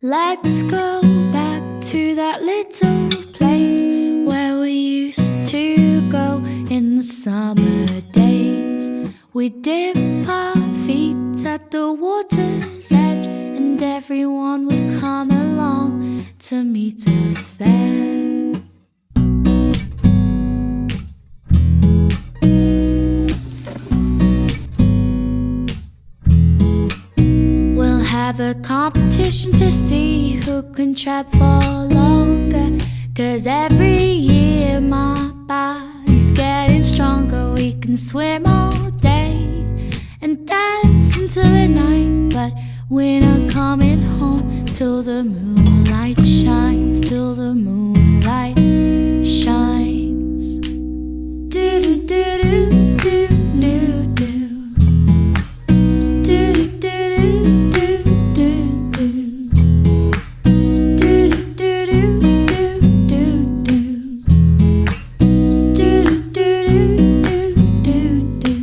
Let's go back to that little place where we used to go in the summer days. We dip our feet at the water's edge, and everyone would come along to meet us there. We'll have a competition to see who can trap for longer, 'cause every year my body's getting stronger. We can swim all day and dance into the night, but we're not coming home till the moonlight shines, till the moonlight shines. Do do do do do do do. Do do do do do do. Do do do do do do. Do do do do do.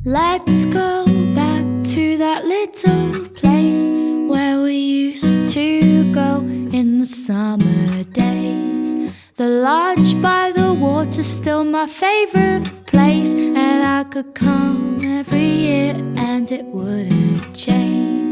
Let's go back to that little place where we used to go in the summer days. The lodge by the water's still my favorite place, and I could come every year and it wouldn't change.